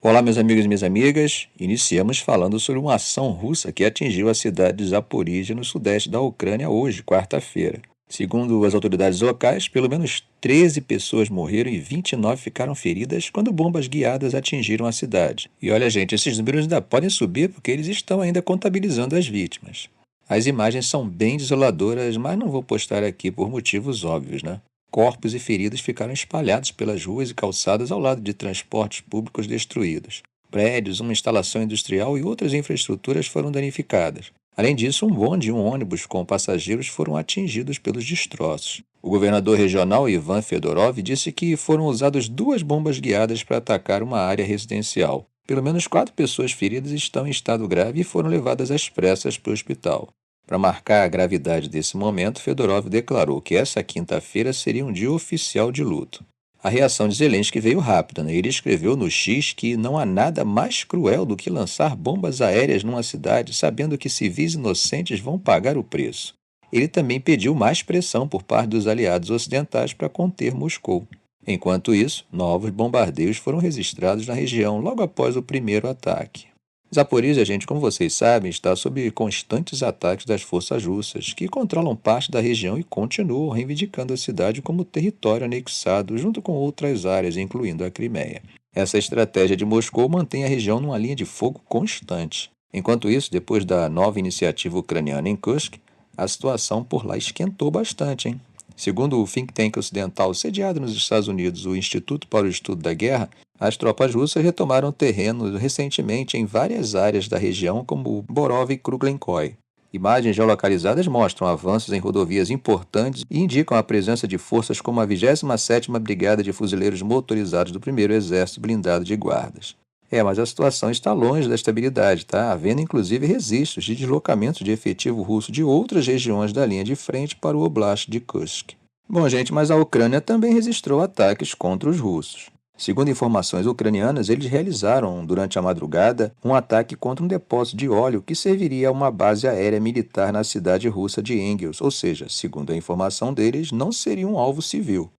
Olá, meus amigos e minhas amigas. Iniciamos falando sobre uma ação russa que atingiu a cidade de Zaporizhia, no sudeste da Ucrânia, hoje, quarta-feira. Segundo as autoridades locais, pelo menos 13 pessoas morreram e 29 ficaram feridas quando bombas guiadas atingiram a cidade. E olha, gente, esses números ainda podem subir porque eles estão ainda contabilizando as vítimas. As imagens são bem desoladoras, mas não vou postar aqui por motivos óbvios, né? Corpos e feridos ficaram espalhados pelas ruas e calçadas ao lado de transportes públicos destruídos. Prédios, uma instalação industrial e outras infraestruturas foram danificadas. Além disso, um bonde e um ônibus com passageiros foram atingidos pelos destroços. O governador regional Ivan Fedorov disse que foram usadas 2 bombas guiadas para atacar uma área residencial. Pelo menos 4 pessoas feridas estão em estado grave e foram levadas às pressas para o hospital. Para marcar a gravidade desse momento, Fedorov declarou que essa quinta-feira seria um dia oficial de luto. A reação de Zelensky veio rápida, né? Ele escreveu no X que não há nada mais cruel do que lançar bombas aéreas numa cidade sabendo que civis inocentes vão pagar o preço. Ele também pediu mais pressão por parte dos aliados ocidentais para conter Moscou. Enquanto isso, novos bombardeios foram registrados na região logo após o primeiro ataque. Zaporizhia, gente, como vocês sabem, está sob constantes ataques das forças russas, que controlam parte da região e continuam reivindicando a cidade como território anexado, junto com outras áreas, incluindo a Crimeia. Essa estratégia de Moscou mantém a região numa linha de fogo constante. Enquanto isso, depois da nova iniciativa ucraniana em Kursk, a situação por lá esquentou bastante, hein? Segundo o think tank ocidental sediado nos Estados Unidos, o Instituto para o Estudo da Guerra, as tropas russas retomaram terreno recentemente em várias áreas da região, como Borov e Kruglenkoy. Imagens geolocalizadas mostram avanços em rodovias importantes e indicam a presença de forças como a 27ª Brigada de Fuzileiros Motorizados do 1º Exército Blindado de Guardas. Mas a situação está longe da estabilidade, tá? Havendo inclusive registros de deslocamento de efetivo russo de outras regiões da linha de frente para o Oblast de Kursk. Bom, gente, mas a Ucrânia também registrou ataques contra os russos. Segundo informações ucranianas, eles realizaram, durante a madrugada, um ataque contra um depósito de óleo que serviria a uma base aérea militar na cidade russa de Engels, ou seja, segundo a informação deles, não seria um alvo civil.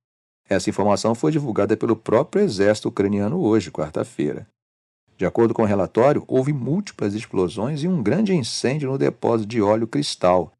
Essa informação foi divulgada pelo próprio exército ucraniano hoje, quarta-feira. De acordo com o relatório, houve múltiplas explosões e um grande incêndio no depósito de óleo Cristal.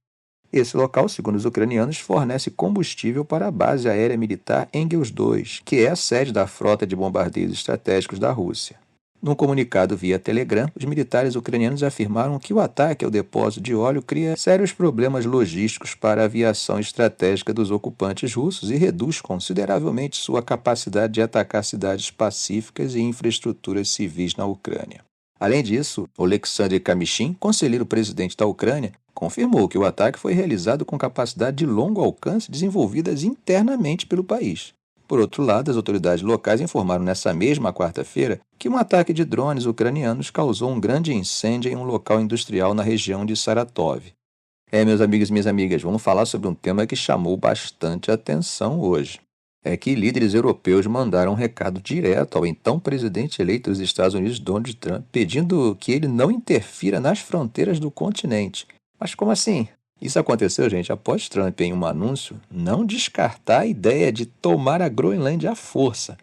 Esse local, segundo os ucranianos, fornece combustível para a base aérea militar Engels II, que é a sede da frota de bombardeiros estratégicos da Rússia. Num comunicado via Telegram, os militares ucranianos afirmaram que o ataque ao depósito de óleo cria sérios problemas logísticos para a aviação estratégica dos ocupantes russos e reduz consideravelmente sua capacidade de atacar cidades pacíficas e infraestruturas civis na Ucrânia. Além disso, Oleksandr Kamyshin, conselheiro presidente da Ucrânia, confirmou que o ataque foi realizado com capacidade de longo alcance desenvolvidas internamente pelo país. Por outro lado, as autoridades locais informaram nessa mesma quarta-feira que um ataque de drones ucranianos causou um grande incêndio em um local industrial na região de Saratov. Meus amigos e minhas amigas, vamos falar sobre um tema que chamou bastante atenção hoje. É que líderes europeus mandaram um recado direto ao então presidente eleito dos Estados Unidos, Donald Trump, pedindo que ele não interfira nas fronteiras do continente. Mas como assim? Isso aconteceu, gente, após Trump, em um anúncio, não descartar a ideia de tomar a Groenlândia à força.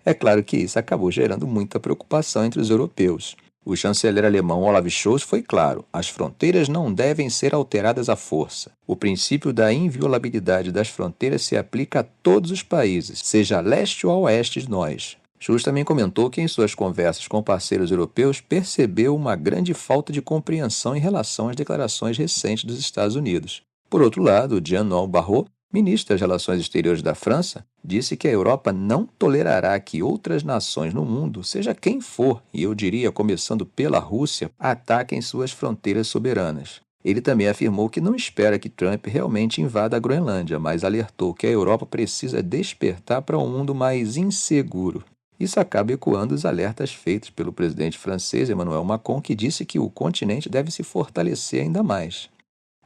É claro que isso acabou gerando muita preocupação entre os europeus. O chanceler alemão Olaf Scholz foi claro: as fronteiras não devem ser alteradas à força. O princípio da inviolabilidade das fronteiras se aplica a todos os países, seja a leste ou a oeste de nós. Scholz também comentou que em suas conversas com parceiros europeus percebeu uma grande falta de compreensão em relação às declarações recentes dos Estados Unidos. Por outro lado, Jean-Noël Barrot, ministro das Relações Exteriores da França, disse que a Europa não tolerará que outras nações no mundo, seja quem for, e eu diria começando pela Rússia, ataquem suas fronteiras soberanas. Ele também afirmou que não espera que Trump realmente invada a Groenlândia, mas alertou que a Europa precisa despertar para um mundo mais inseguro. Isso acaba ecoando os alertas feitos pelo presidente francês Emmanuel Macron, que disse que o continente deve se fortalecer ainda mais.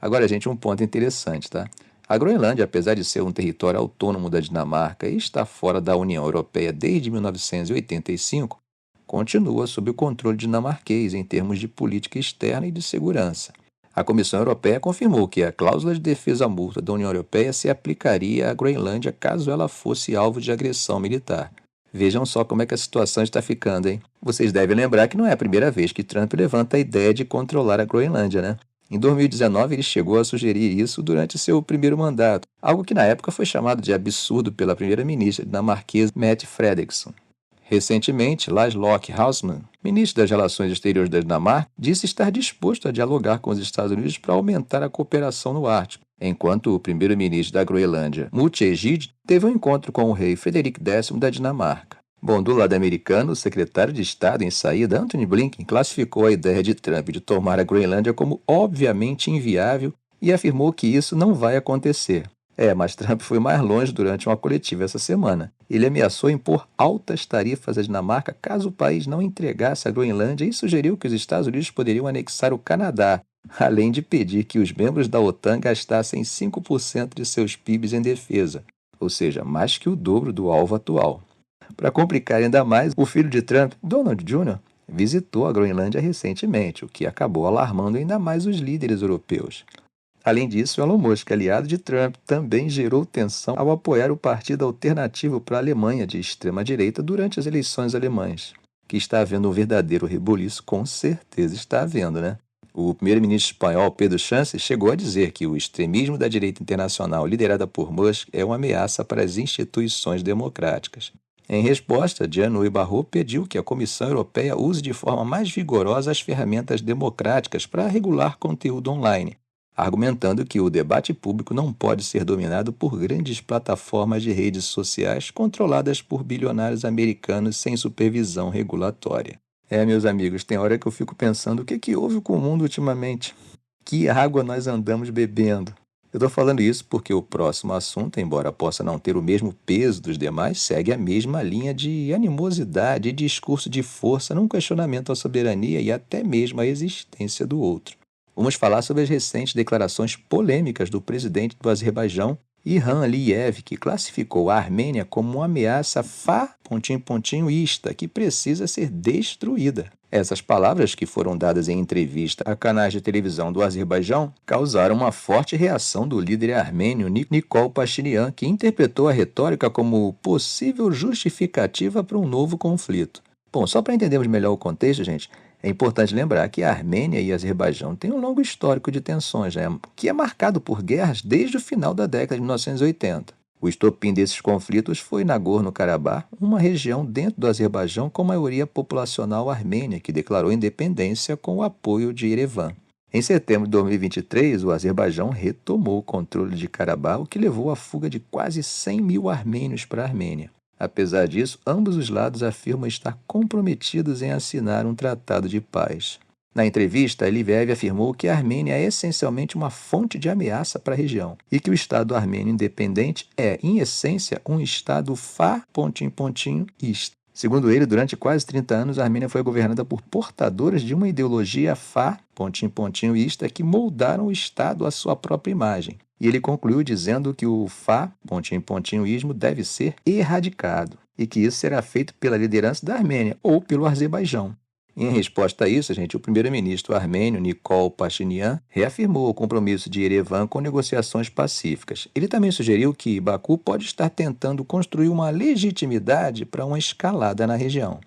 Agora, gente, um ponto interessante, tá? A Groenlândia, apesar de ser um território autônomo da Dinamarca e estar fora da União Europeia desde 1985, continua sob o controle dinamarquês em termos de política externa e de segurança. A Comissão Europeia confirmou que a cláusula de defesa mútua da União Europeia se aplicaria à Groenlândia caso ela fosse alvo de agressão militar. Vejam só como é que a situação está ficando, hein? Vocês devem lembrar que não é a primeira vez que Trump levanta a ideia de controlar a Groenlândia, né? Em 2019, ele chegou a sugerir isso durante seu primeiro mandato, algo que na época foi chamado de absurdo pela primeira-ministra dinamarquesa Mette Frederiksen. Recentemente, Lars Løkke Rasmussen, ministro das Relações Exteriores da Dinamarca, disse estar disposto a dialogar com os Estados Unidos para aumentar a cooperação no Ártico, enquanto o primeiro-ministro da Groenlândia, Mute Ejid, teve um encontro com o rei Frederico X da Dinamarca. Bom, do lado americano, o secretário de Estado em saída, Antony Blinken, classificou a ideia de Trump de tomar a Groenlândia como obviamente inviável e afirmou que isso não vai acontecer. Mas Trump foi mais longe durante uma coletiva essa semana. Ele ameaçou impor altas tarifas à Dinamarca caso o país não entregasse a Groenlândia e sugeriu que os Estados Unidos poderiam anexar o Canadá, além de pedir que os membros da OTAN gastassem 5% de seus PIBs em defesa, ou seja, mais que o dobro do alvo atual. Para complicar ainda mais, o filho de Trump, Donald Jr., visitou a Groenlândia recentemente, o que acabou alarmando ainda mais os líderes europeus. Além disso, Elon Musk, aliado de Trump, também gerou tensão ao apoiar o partido alternativo para a Alemanha de extrema-direita durante as eleições alemãs. Que está havendo um verdadeiro rebuliço, com certeza está havendo, né? O primeiro-ministro espanhol Pedro Sánchez chegou a dizer que o extremismo da direita internacional liderada por Musk é uma ameaça para as instituições democráticas. Em resposta, Jean-Louis Barrot pediu que a Comissão Europeia use de forma mais vigorosa as ferramentas democráticas para regular conteúdo online, argumentando que o debate público não pode ser dominado por grandes plataformas de redes sociais controladas por bilionários americanos sem supervisão regulatória. Meus amigos, tem hora que eu fico pensando o que houve com o mundo ultimamente? Que água nós andamos bebendo? Eu estou falando isso porque o próximo assunto, embora possa não ter o mesmo peso dos demais, segue a mesma linha de animosidade e discurso de força num questionamento à soberania e até mesmo à existência do outro. Vamos falar sobre as recentes declarações polêmicas do presidente do Azerbaijão, Ilham Aliyev, que classificou a Armênia como uma ameaça ista que precisa ser destruída. Essas palavras, que foram dadas em entrevista a canais de televisão do Azerbaijão, causaram uma forte reação do líder armênio Nikol Pashinyan, que interpretou a retórica como possível justificativa para um novo conflito. Bom, só para entendermos melhor o contexto, gente, é importante lembrar que a Armênia e o Azerbaijão têm um longo histórico de tensões, que é marcado por guerras desde o final da década de 1980. O estopim desses conflitos foi Nagorno-Karabakh, uma região dentro do Azerbaijão com maioria populacional armênia, que declarou independência com o apoio de Erevan. Em setembro de 2023, o Azerbaijão retomou o controle de Karabakh, o que levou à fuga de quase 100 mil armênios para a Armênia. Apesar disso, ambos os lados afirmam estar comprometidos em assinar um tratado de paz. Na entrevista, Aliyev afirmou que a Armênia é essencialmente uma fonte de ameaça para a região e que o Estado armênio independente é, em essência, um Estado ista. Segundo ele, durante quase 30 anos, a Armênia foi governada por portadores de uma ideologia ista que moldaram o Estado à sua própria imagem. E ele concluiu dizendo que o ismo deve ser erradicado e que isso será feito pela liderança da Armênia ou pelo Azerbaijão. Em resposta a isso, o primeiro-ministro armênio Nikol Pashinyan reafirmou o compromisso de Erevan com negociações pacíficas. Ele também sugeriu que Baku pode estar tentando construir uma legitimidade para uma escalada na região.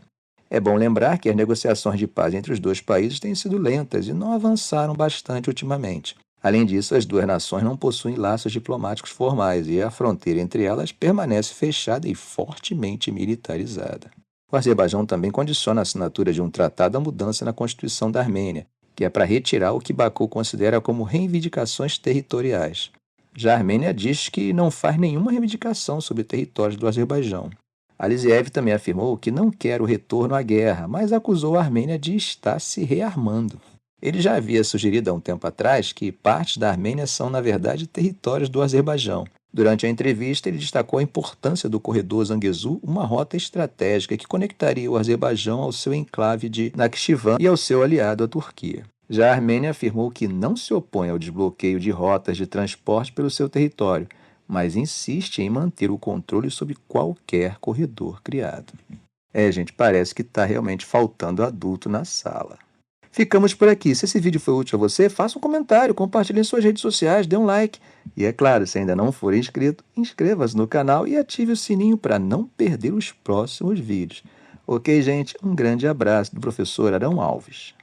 É bom lembrar que as negociações de paz entre os dois países têm sido lentas e não avançaram bastante ultimamente. Além disso, as duas nações não possuem laços diplomáticos formais e a fronteira entre elas permanece fechada e fortemente militarizada. O Azerbaijão também condiciona a assinatura de um tratado à mudança na Constituição da Armênia, que é para retirar o que Baku considera como reivindicações territoriais. Já a Armênia diz que não faz nenhuma reivindicação sobre territórios do Azerbaijão. Aliyev também afirmou que não quer o retorno à guerra, mas acusou a Armênia de estar se rearmando. Ele já havia sugerido há um tempo atrás que partes da Armênia são, na verdade, territórios do Azerbaijão. Durante a entrevista, ele destacou a importância do corredor Zangezur, uma rota estratégica que conectaria o Azerbaijão ao seu enclave de Nakhchivan e ao seu aliado, a Turquia. Já a Armênia afirmou que não se opõe ao desbloqueio de rotas de transporte pelo seu território, mas insiste em manter o controle sobre qualquer corredor criado. Gente, parece que está realmente faltando adulto na sala. Ficamos por aqui. Se esse vídeo foi útil a você, faça um comentário, compartilhe em suas redes sociais, dê um like. E é claro, se ainda não for inscrito, inscreva-se no canal e ative o sininho para não perder os próximos vídeos. Ok, gente? Um grande abraço do professor Arão Alves.